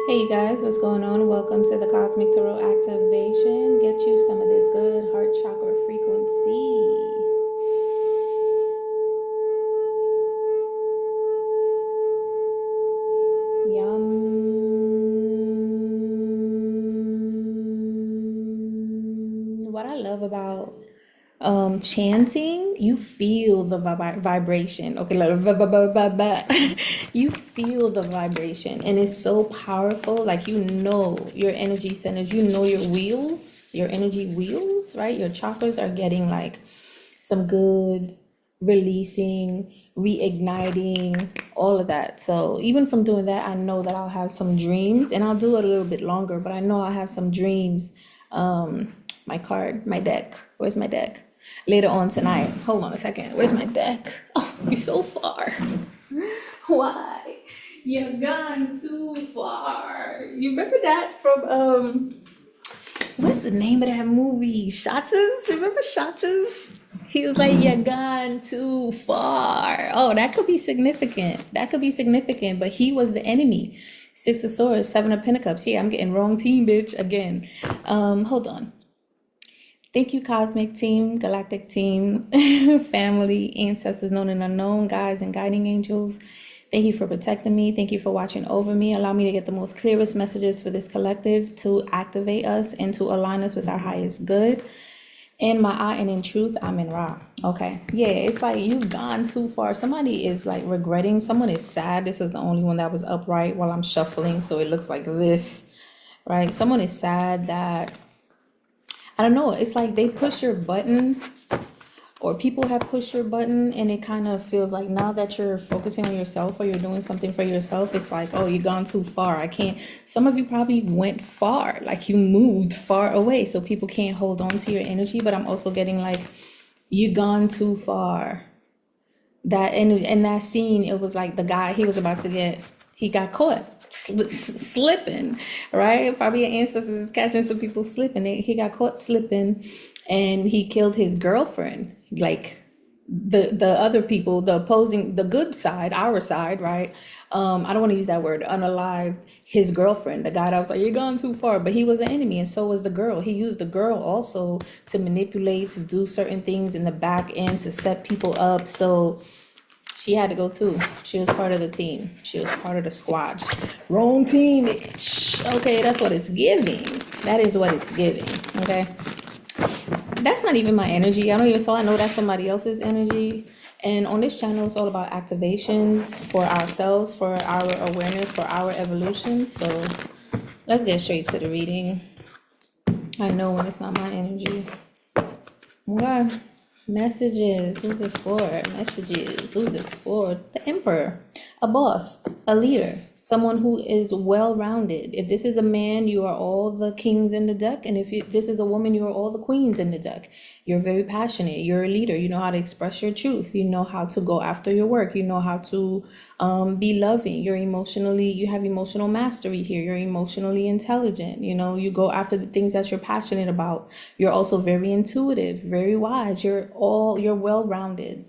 Hey you guys, what's going on? Welcome to the Cosmic Tarot Activation. Get you some of this good heart chakra frequency. Yum. What I love about chanting, you feel the vibration. Okay, like, you feel the vibration, and it's so powerful. Like, you know your energy centers, you know your wheels, your energy wheels, right? Your chakras are getting like some good releasing, reigniting, all of that. So even from doing that, I know that I'll have some dreams, and I'll do it a little bit longer, but I know I'll have some dreams. My card, my deck. Where's my deck? Later on tonight. Hold on a second. Where's my deck? Oh, you're so far. Why? You've gone too far. You remember that from what's the name of that movie? Shatters? Remember Shatters? He was like, "You're gone too far." Oh, that could be significant. That could be significant, but he was the enemy. Six of Swords, Seven of Pentacles. Yeah, I'm getting wrong team, bitch, again. Hold on. Thank you, Cosmic Team, Galactic Team, family, ancestors known and unknown, guides and guiding angels. Thank you for protecting me. Thank you for watching over me. Allow me to get the most clearest messages for this collective to activate us and to align us with our highest good. In my eye and in truth, I'm in Ra. Okay. Yeah, it's like you've gone too far. Somebody is like regretting. Someone is sad. This was the only one that was upright while I'm shuffling, so it looks like this, right? Someone is sad that, I don't know, it's like they push your button, or people have pushed your button, and it kind of feels like now that you're focusing on yourself or you're doing something for yourself, it's like, oh, you've gone too far. I can't. Some of you probably went far, like you moved far away, so people can't hold on to your energy. But I'm also getting like, you've gone too far. That in that scene, it was like the guy, he got caught slipping, right? Probably your ancestors is catching some people slipping. He got caught slipping, and he killed his girlfriend. Like the other people, the opposing, the good side, our side, right? I don't want to use that word, unalived his girlfriend, the guy that was like, you're gone too far, but he was an enemy, and so was the girl. He used the girl also to manipulate, to do certain things in the back end, to set people up. So she had to go too. She was part of the team. She was part of the squad. Wrong team, bitch. Okay, that's what it's giving. That is what it's giving. Okay. That's not even my energy. I don't even, so I know that's somebody else's energy. And on this channel, it's all about activations for ourselves, for our awareness, for our evolution. So let's get straight to the reading. I know when it's not my energy. Okay. Messages. Who's this for? Messages. Who's this for? The Emperor. A boss. A leader. Someone who is well-rounded. If this is a man, you are all the kings in the deck. And if this is a woman, you are all the queens in the deck. You're very passionate. You're a leader. You know how to express your truth. You know how to go after your work. You know how to be loving. You have emotional mastery here. You're emotionally intelligent. You know, you go after the things that you're passionate about. You're also very intuitive, very wise. You're well-rounded.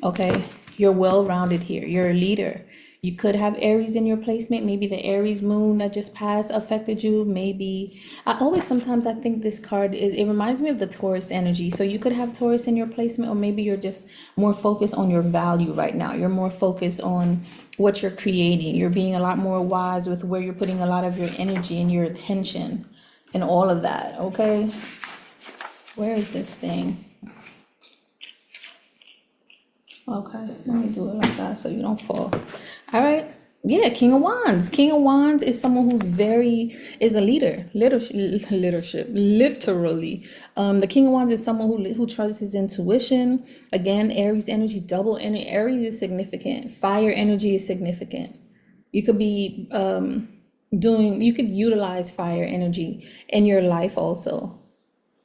Okay. You're well-rounded here. You're a leader. You could have Aries in your placement. Maybe the Aries moon that just passed affected you. Maybe sometimes I think this card it reminds me of the Taurus energy. So you could have Taurus in your placement, or maybe you're just more focused on your value right now. You're more focused on what you're creating. You're being a lot more wise with where you're putting a lot of your energy and your attention and all of that. Okay. Where is this thing? Okay, let me do it like that so you don't fall. All right. Yeah, King of Wands. King of Wands is someone who's is a leader. Leadership, literally. The King of Wands is someone who trusts his intuition. Again, Aries energy, double energy. Aries is significant. Fire energy is significant. You could be you could utilize fire energy in your life also.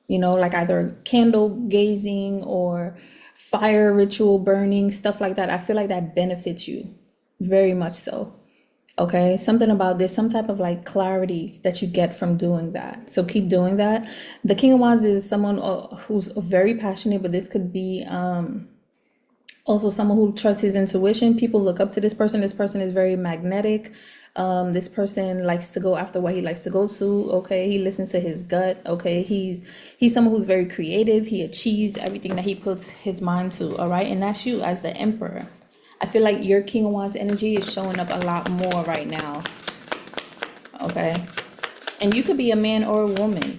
You know, like either candle gazing or fire ritual burning, stuff like that. I feel like that benefits you very much so. Okay, something about this, some type of like clarity that you get from doing that. So keep doing that. The King of Wands is someone who's very passionate, but this could be Also, someone who trusts his intuition. People look up to this person. This person is very magnetic. This person likes to go after what he likes to go to. Okay, he listens to his gut. Okay, he's someone who's very creative. He achieves everything that he puts his mind to. All right, and that's you as the emperor. I feel like your King of Wands energy is showing up a lot more right now. Okay, and you could be a man or a woman.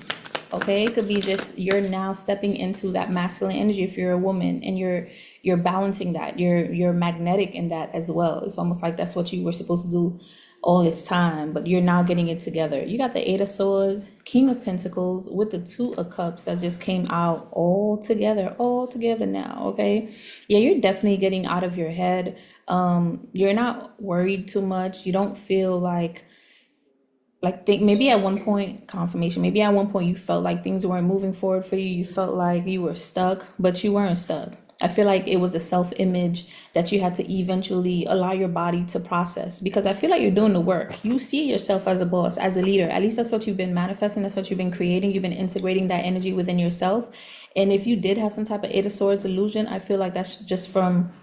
Okay, it could be just you're now stepping into that masculine energy if you're a woman, and you're balancing that. You're magnetic in that as well. It's almost like that's what you were supposed to do all this time, but you're now getting it together. You got the Eight of Swords, King of Pentacles with the Two of Cups that just came out all together now. Okay, yeah, you're definitely getting out of your head. You're not worried too much. You don't feel like think maybe at one point, confirmation, maybe at one point you felt like things weren't moving forward for you. You felt like you were stuck, but you weren't stuck. I feel like it was a self-image that you had to eventually allow your body to process, because I feel like you're doing the work. You see yourself as a boss, as a leader. At least that's what you've been manifesting. That's what you've been creating. You've been integrating that energy within yourself. And if you did have some type of Eight of Swords illusion, I feel like that's just from,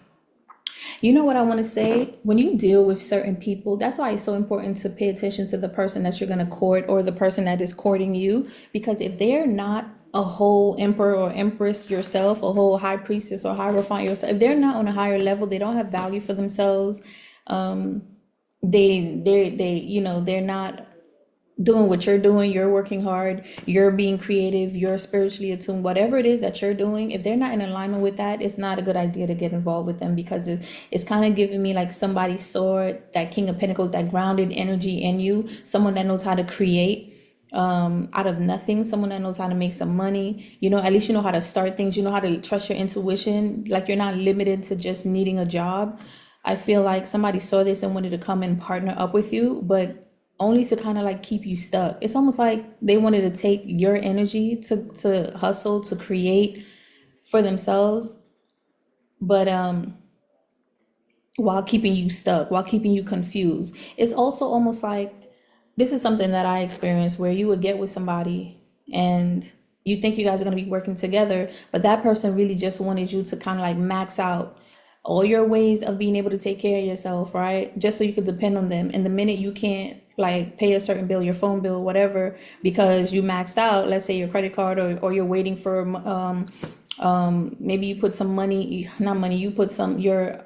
you know what I want to say? When you deal with certain people, that's why it's so important to pay attention to the person that you're going to court, or the person that is courting you. Because if they're not a whole emperor or empress yourself, a whole high priestess or high refined yourself, if they're not on a higher level, they don't have value for themselves. They're not doing what you're doing. You're working hard, you're being creative, you're spiritually attuned, whatever it is that you're doing. If they're not in alignment with that, it's not a good idea to get involved with them, because it's kind of giving me like somebody saw that King of Pentacles, that grounded energy in you, someone that knows how to create out of nothing, someone that knows how to make some money. At least you know how to start things, you know how to trust your intuition, like you're not limited to just needing a job. I feel like somebody saw this and wanted to come and partner up with you, but only to kind of like keep you stuck. It's almost like they wanted to take your energy to hustle, to create for themselves, but while keeping you stuck, while keeping you confused. It's also almost like, this is something that I experienced, where you would get with somebody and you think you guys are going to be working together, but that person really just wanted you to kind of like max out all your ways of being able to take care of yourself, right? Just so you could depend on them. And the minute you can't like pay a certain bill, your phone bill, whatever, because you maxed out, let's say your credit card, or you're waiting for maybe you put some money, not money, you put your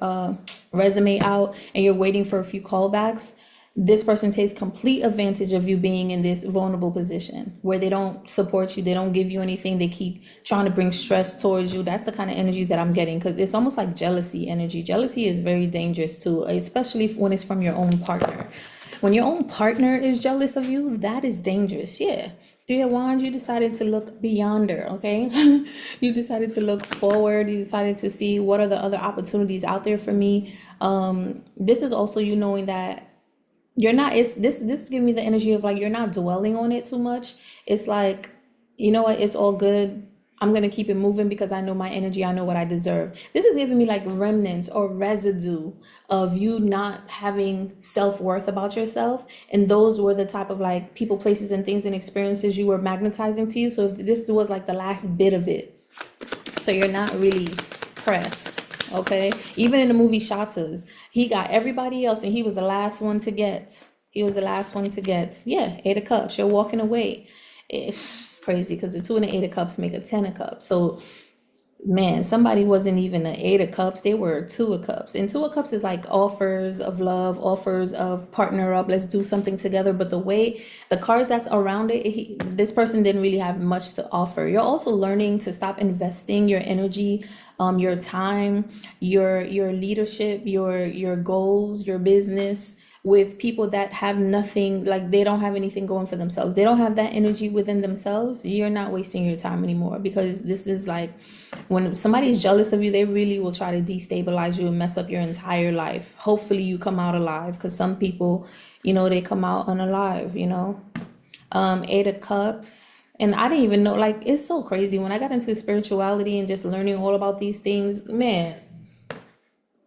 resume out and you're waiting for a few callbacks. This person takes complete advantage of you being in this vulnerable position where they don't support you, they don't give you anything, they keep trying to bring stress towards you. That's the kind of energy that I'm getting, because it's almost like jealousy energy. Jealousy is very dangerous too, especially when it's from your own partner. When your own partner is jealous of you, that is dangerous. Yeah. Three of Wands, you decided to look beyond her, okay? You decided to look forward. You decided to see what are the other opportunities out there for me. This is also you knowing that you're not, it's this is giving me the energy of like you're not dwelling on it too much. It's like, you know what, it's all good. I'm gonna keep it moving because I know my energy, I know what I deserve. This is giving me like remnants or residue of you not having self-worth about yourself. And those were the type of like people, places, and things and experiences you were magnetizing to you. So if this was like the last bit of it, so you're not really pressed. Okay, even in the movie Shatas, he got everybody else and he was the last one to get. Yeah, Eight of Cups, you're walking away. It's crazy because the 2 and the 8 of Cups make a 10 of Cups. So man, somebody wasn't even an 8 of Cups, they were a 2 of Cups. And 2 of Cups is like offers of love, offers of partner up, let's do something together. But the way the cards that's around it, this person didn't really have much to offer. You're also learning to stop investing your energy, your time, your leadership, your goals, your business with people that have nothing, like they don't have anything going for themselves. They don't have that energy within themselves. You're not wasting your time anymore, because this is like when somebody's jealous of you, they really will try to destabilize you and mess up your entire life. Hopefully you come out alive, because some people, they come out unalive, 8 of Cups. And I didn't even know, like, it's so crazy. When I got into spirituality and just learning all about these things, man,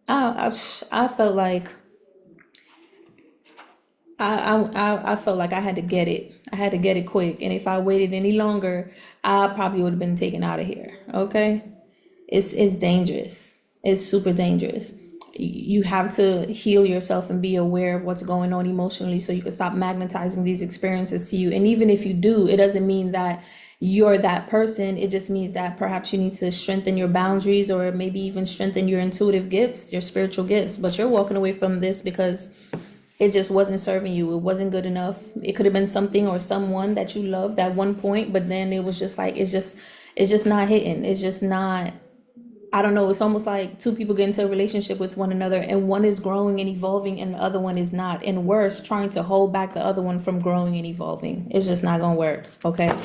I felt like I felt like I had to get it. I had to get it quick. And if I waited any longer, I probably would have been taken out of here. Okay? It's dangerous. is super dangerous. You have to heal yourself and be aware of what's going on emotionally so you can stop magnetizing these experiences to you. And even if you do, it doesn't mean that you're that person. It just means that perhaps you need to strengthen your boundaries or maybe even strengthen your intuitive gifts, your spiritual gifts. But you're walking away from this because it just wasn't serving you. It wasn't good enough. It could have been something or someone that you loved at one point, but then it was just like it's just not hitting. It's just not. I don't know, it's almost like two people get into a relationship with one another and one is growing and evolving and the other one is not. And worse, trying to hold back the other one from growing and evolving. It's just not gonna work, okay?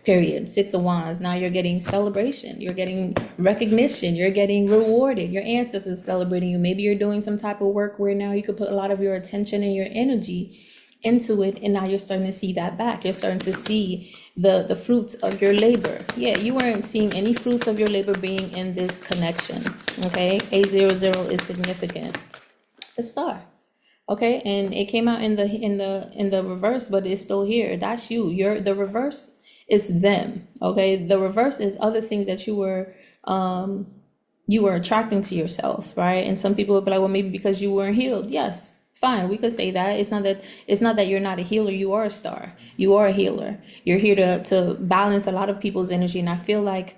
Period. Six of Wands. Now you're getting celebration. You're getting recognition. You're getting rewarded. Your ancestors celebrating you. Maybe you're doing some type of work where now you could put a lot of your attention and your energy into it, and now you're starting to see that back. You're starting to see the fruits of your labor. Yeah, you weren't seeing any fruits of your labor being in this connection. Okay, 800 is significant. The star. Okay, and it came out in the reverse, but it's still here. That's you. The reverse is them. Okay, the reverse is other things that you were attracting to yourself, right? And some people would be like, well, maybe because you weren't healed. Yes, fine, we could say that. It's not that you're not a healer. You are a star. You are a healer. You're here to balance a lot of people's energy. And I feel like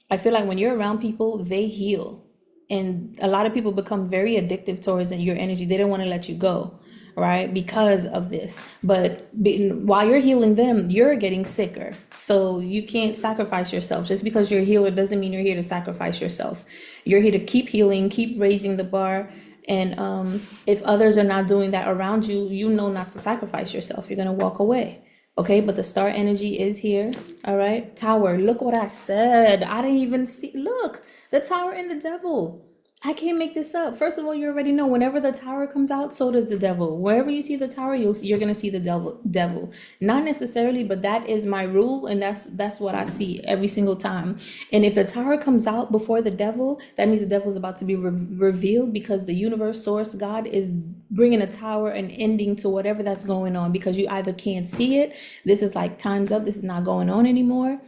when you're around people, they heal. And a lot of people become very addictive towards your energy. They don't want to let you go, right? Because of this. But while you're healing them, you're getting sicker. So you can't sacrifice yourself. Just because you're a healer doesn't mean you're here to sacrifice yourself. You're here to keep healing, keep raising the bar. And if others are not doing that around you, you know not to sacrifice yourself. You're going to walk away. Okay, but the star energy is here. All right, Tower. Look what I said. I didn't even see. Look, the Tower and the Devil. I can't make this up. First of all, you already know whenever the Tower comes out, so does the Devil. Wherever you see the Tower, you're gonna see the devil. Not necessarily, but that is my rule, and that's what I see every single time. And if the Tower comes out before the Devil, that means the Devil is about to be revealed, because the universe, source, God is bringing a Tower, an ending to whatever that's going on, because you either can't see it. This is like time's up. This is not going on anymore,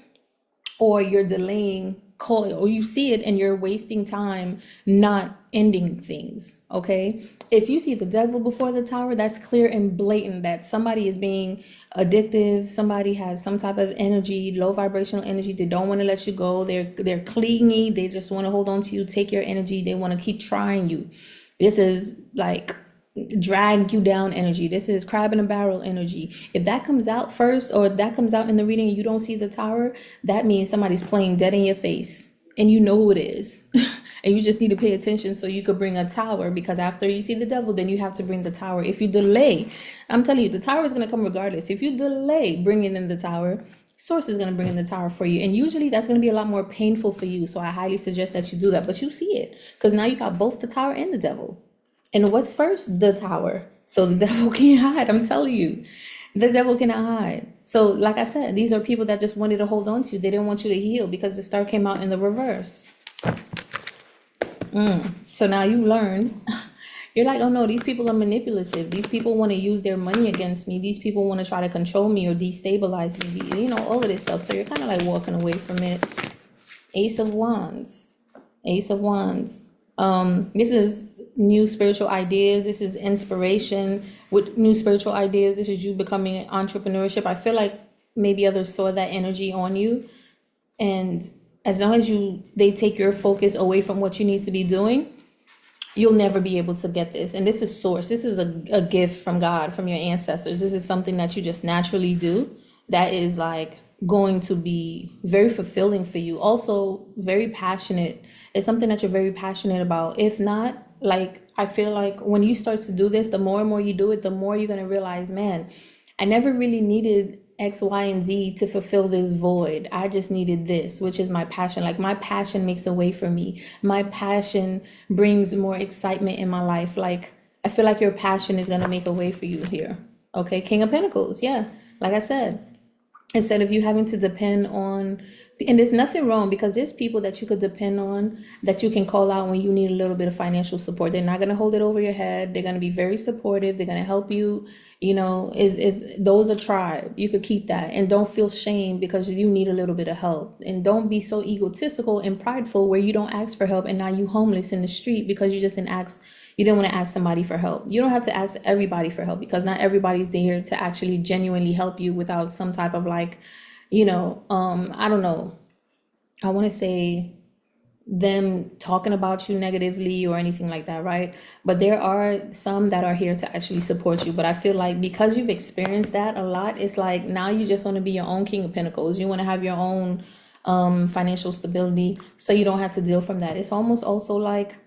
or you're delaying. Or you see it and you're wasting time not ending things. Okay, if you see the Devil before the Tower, that's clear and blatant that somebody is being addictive. Somebody has some type of energy, low vibrational energy. They don't want to let you go. They're clingy. They just want to hold on to you, take your energy. They want to keep trying you. This is like drag you down energy. This is crab in a barrel energy. If that comes out first, or that comes out in the reading and you don't see the Tower, that means somebody's playing dead in your face and you know who it is. And you just need to pay attention so you could bring a Tower, because after you see the Devil, then you have to bring the Tower. If you delay, I'm telling you, the Tower is going to come regardless. If you delay bringing in the Tower, Source is going to bring in the Tower for you, and usually that's going to be a lot more painful for you. So I highly suggest that you do that. But you see it, because now you got both the Tower and the Devil. And what's first? The Tower. So the Devil can't hide. I'm telling you, the Devil cannot hide. So like I said, these are people that just wanted to hold on to you. They didn't want you to heal, because the star came out in the reverse. So now you learn. You're like, oh no, these people are manipulative. These people want to use their money against me. These people want to try to control me or destabilize me. You know, all of this stuff. So you're kind of like walking away from it. Ace of Wands. Ace of Wands. This is new spiritual ideas. This is inspiration with new spiritual ideas. This is you becoming entrepreneurship. I feel like maybe others saw that energy on you, and as long as they take your focus away from what you need to be doing, you'll never be able to get this. And this is source. This is a gift from God, from your ancestors. This is something that you just naturally do that is like going to be very fulfilling for you. Also very passionate. It's something that you're very passionate about. If not, like, I feel like when you start to do this, the more and more you do it, the more you're going to realize, man, I never really needed X, Y, and Z to fulfill this void. I just needed this, which is my passion. Like, my passion makes a way for me. My passion brings more excitement in my life. Like, I feel like your passion is going to make a way for you here. Okay, King of Pentacles. Yeah, like I said, instead of you having to depend on, and there's nothing wrong, because there's people that you could depend on, that you can call out when you need a little bit of financial support. They're not going to hold it over your head. They're going to be very supportive. They're going to help you. You know, is those a tribe? You could keep that, and don't feel shame because you need a little bit of help. And don't be so egotistical and prideful where you don't ask for help, and now you homeless in the street because you just didn't ask. You didn't want to ask somebody for help. You don't have to ask everybody for help, because not everybody's there to actually genuinely help you without some type of like, I don't know. I want to say them talking about you negatively or anything like that, right? But there are some that are here to actually support you. But I feel like because you've experienced that a lot, it's like now you just want to be your own king of pentacles. You want to have your own financial stability, so you don't have to deal from that. It's almost also like,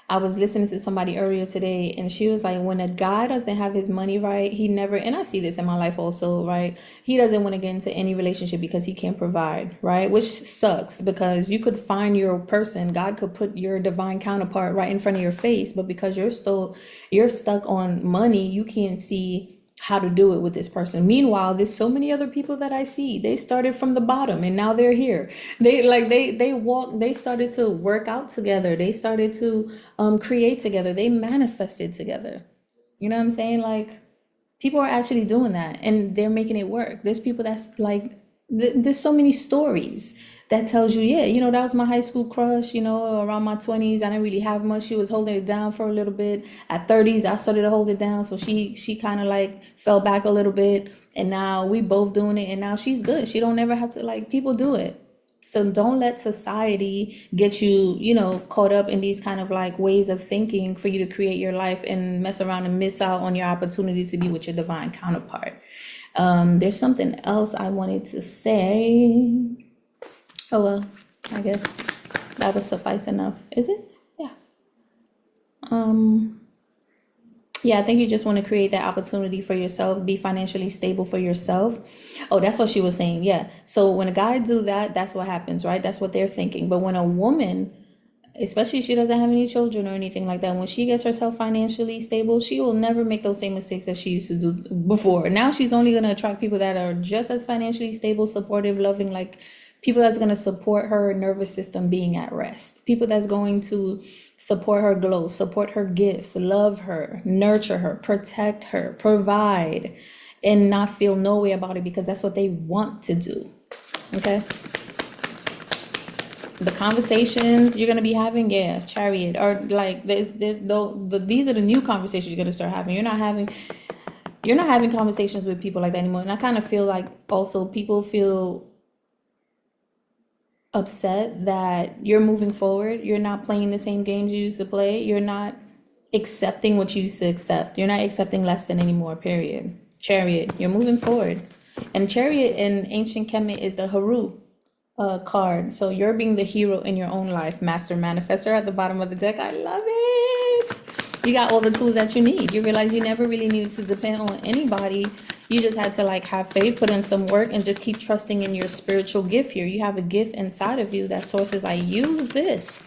I was listening to somebody earlier today, and she was like, when a guy doesn't have his money right, he never, and I see this in my life also, right? He doesn't want to get into any relationship because he can't provide, right? Which sucks, because you could find your person, God could put your divine counterpart right in front of your face, but because you're stuck on money, you can't see how to do it with this person. Meanwhile, there's so many other people that I see, they started from the bottom and now they're here. They started to work out together. They started to create together. They manifested together. You know what I'm saying? Like, people are actually doing that and they're making it work. There's people that's like, there's so many stories that tells you, yeah, that was my high school crush, around my 20s. I didn't really have much. She was holding it down for a little bit. At 30s, I started to hold it down. So she kind of like fell back a little bit. And now we both doing it. And now she's good. She don't ever have to, like, people do it. So don't let society get you, caught up in these kind of like ways of thinking for you to create your life and mess around and miss out on your opportunity to be with your divine counterpart. There's something else I wanted to say. Oh, well, I guess that would suffice enough. Is it? Yeah. Yeah, I think you just want to create that opportunity for yourself, be financially stable for yourself. Oh, that's what she was saying. Yeah. So when a guy do that, that's what happens, right? That's what they're thinking. But when a woman, especially if she doesn't have any children or anything like that, when she gets herself financially stable, she will never make those same mistakes that she used to do before. Now she's only going to attract people that are just as financially stable, supportive, loving, like people that's going to support her nervous system being at rest. People that's going to support her glow, support her gifts, love her, nurture her, protect her, provide, and not feel no way about it because that's what they want to do. Okay? The conversations you're going to be having, yeah, Chariot, or like these are the new conversations you're going to start having. You're not having conversations with people like that anymore. And I kind of feel like also people feel upset that you're moving forward. You're not playing the same games you used to play. You're not accepting what you used to accept. You're not accepting less than anymore, period. Chariot, you're moving forward. And Chariot in ancient Kemet is the Haru card. So you're being the hero in your own life. Master Manifestor at the bottom of the deck. I love it. You got all the tools that you need. You realize you never really needed to depend on anybody. You just had to like have faith, put in some work, and just keep trusting in your spiritual gift here. You have a gift inside of you that source is, I use this.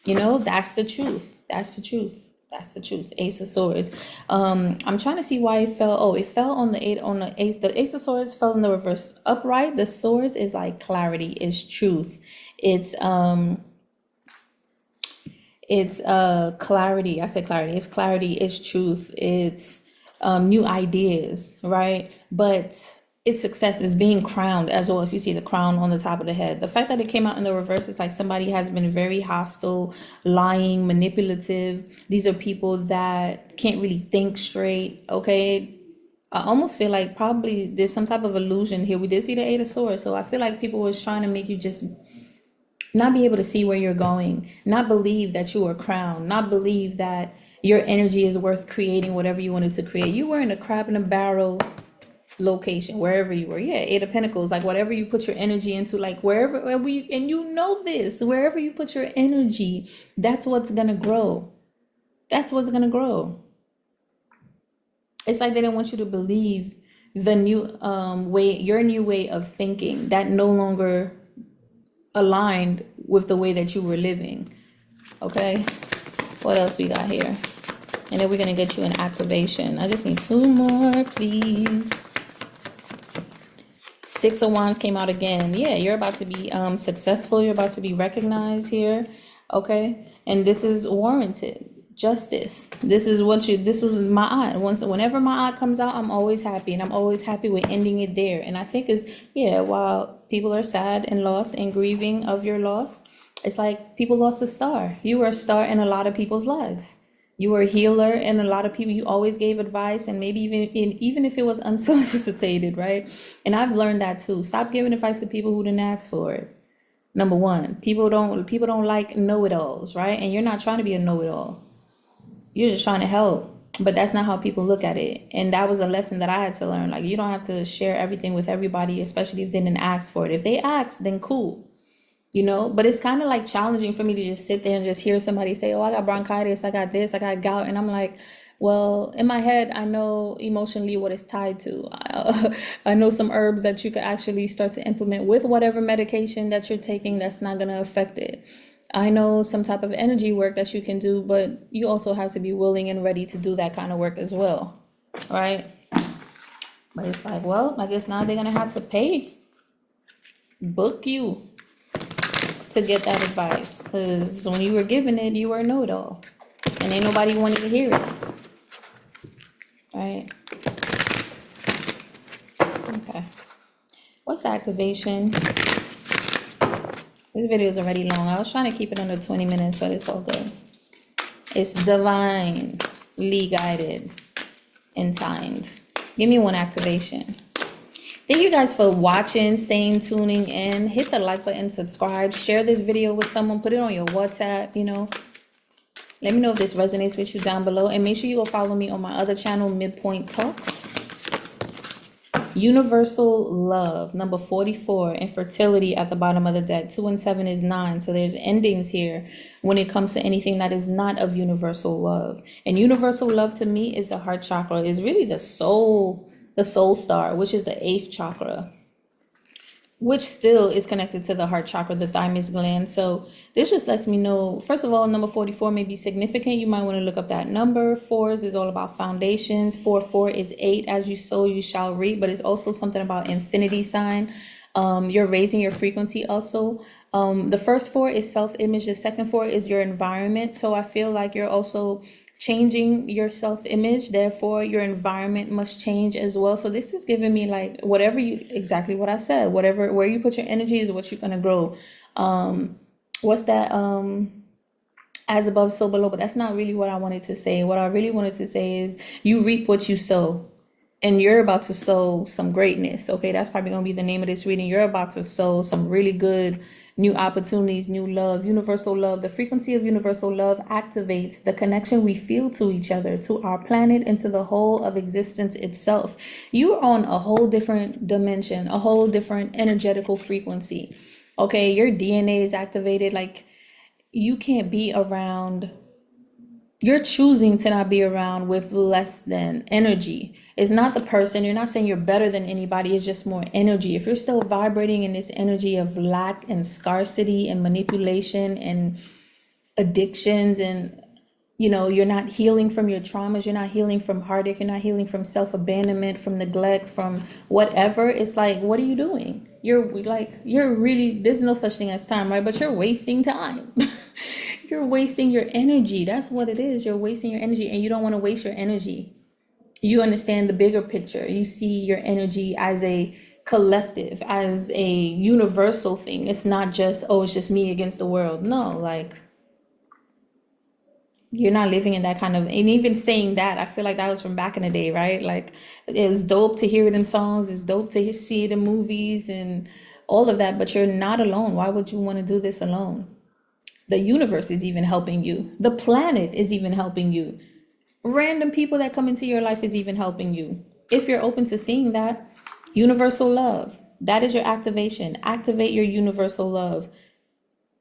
That's the truth. That's the truth. That's the truth. Ace of Swords. I'm trying to see why it fell. Oh, it fell on the ace. The Ace of Swords fell in the reverse. Upright, the swords is like clarity, is truth. It's clarity. I said clarity. It's clarity, it's truth, it's new ideas, right? But it's success, is being crowned as well. If you see the crown on the top of the head, the fact that it came out in the reverse is like somebody has been very hostile, lying, manipulative. These are people that can't really think straight. Okay, I almost feel like probably there's some type of illusion here. We did see the Eight of Swords, so I feel like people was trying to make you just not be able to see where you're going, not believe that you are crowned, not believe that your energy is worth creating whatever you wanted to create. You were in a crab in a barrel location, wherever you were. Yeah, Eight of Pentacles, like whatever you put your energy into, like wherever and this, wherever you put your energy, that's what's gonna grow. That's what's gonna grow. It's like they didn't want you to believe the new your new way of thinking that no longer aligned with the way that you were living. Okay, what else we got here? And then we're gonna get you an activation. I just need 2 more, please. Six of Wands came out again. Yeah, you're about to be successful. You're about to be recognized here. Okay. And this is warranted. Justice. This was my aunt. Whenever my aunt comes out, I'm always happy. And I'm always happy with ending it there. And I think while people are sad and lost and grieving of your loss, it's like people lost a star. You were a star in a lot of people's lives. You were a healer, and a lot of people, you always gave advice, and maybe even if it was unsolicited, right? And I've learned that too. Stop giving advice to people who didn't ask for it. Number one, people don't like know-it-alls, right? And you're not trying to be a know-it-all. You're just trying to help. But that's not how people look at it. And that was a lesson that I had to learn. Like, you don't have to share everything with everybody, especially if they didn't ask for it. If they ask, then cool. But it's kind of like challenging for me to just sit there and just hear somebody say, oh, I got bronchitis, I got this, I got gout. And I'm like, well, in my head, I know emotionally what it's tied to. I know some herbs that you could actually start to implement with whatever medication that you're taking that's not going to affect it. I know some type of energy work that you can do, but you also have to be willing and ready to do that kind of work as well, right? But it's like, well, I guess now they're going to have to book you to get that advice, because when you were given it, you were a know-it-all, and ain't nobody wanted to hear it. Right? Okay. What's activation? This video is already long. I was trying to keep it under 20 minutes, but it's all good. It's divinely guided and timed. Give me one activation. Thank you guys for watching, staying, tuning in. Hit the like button, subscribe, share this video with someone, put it on your WhatsApp, Let me know if this resonates with you down below. And make sure you go follow me on my other channel, Midpoint Talks. Universal love, number 44, and fertility at the bottom of the deck. 2 and 7 is 9. So there's endings here when it comes to anything that is not of universal love. And universal love to me is the heart chakra, is really the soul star, which is the 8th chakra, which still is connected to the heart chakra, the thymus gland. So this just lets me know, first of all, number 44 may be significant. You might want to look up that number. 4s is all about foundations. 4 is 8. As you sow, you shall reap. But it's also something about infinity sign. You're raising your frequency also. The first 4 is self-image. The second 4 is your environment. So I feel like you're also changing your self-image, therefore your environment must change as well. So this is giving me like exactly what I said, where you put your energy is what you're gonna grow. What's that, as above so below? But that's not really what I wanted to say. What I really wanted to say is you reap what you sow, and you're about to sow some greatness. Okay, that's probably gonna be the name of this reading. You're about to sow some really good new opportunities, new love, universal love. The frequency of universal love activates the connection we feel to each other, to our planet, and to the whole of existence itself. You're on a whole different dimension, a whole different energetical frequency. Okay, your DNA is activated. Like, you can't be around, you're choosing to not be around with less than energy. It's not the person. You're not saying you're better than anybody. It's just more energy. If you're still vibrating in this energy of lack and scarcity and manipulation and addictions, and you're not healing from your traumas, you're not healing from heartache, you're not healing from self-abandonment, from neglect, from whatever, it's like, what are you doing? You're really, there's no such thing as time, right? But you're wasting time. You're wasting your energy. That's what it is. You're wasting your energy, and you don't want to waste your energy. You understand the bigger picture. You see your energy as a collective, as a universal thing. It's not just, oh, it's just me against the world. No, like, you're not living in that kind of, and even saying that, I feel like that was from back in the day, right? Like, it was dope to hear it in songs. It's dope to see it in movies and all of that, but you're not alone. Why would you want to do this alone? The universe is even helping you. The planet is even helping you. Random people that come into your life is even helping you. If you're open to seeing that, universal love, that is your activation. Activate your universal love.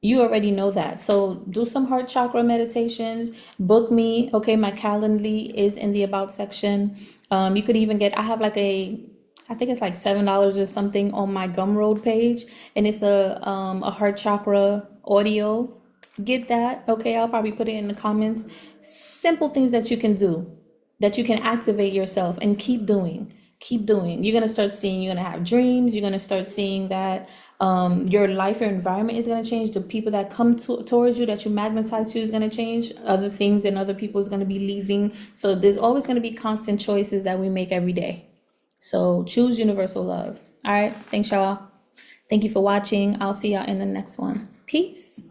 You already know that. So do some heart chakra meditations. Book me. Okay, my Calendly is in the about section. You could even get, I have like I think it's like $7 or something on my Gumroad page, and it's a heart chakra audio. Get that. Okay, I'll probably put it in the comments. Simple things that you can do, that you can activate yourself and keep doing. keep doing. You're gonna start seeing, you're gonna have dreams, you're gonna start seeing that your life, your environment is gonna change. The people that come towards you, that you magnetize to, is gonna change. Other things and other people is gonna be leaving. So there's always gonna be constant choices that we make every day. So choose universal love. All right, thanks y'all. Thank you for watching. I'll see y'all in the next one. Peace.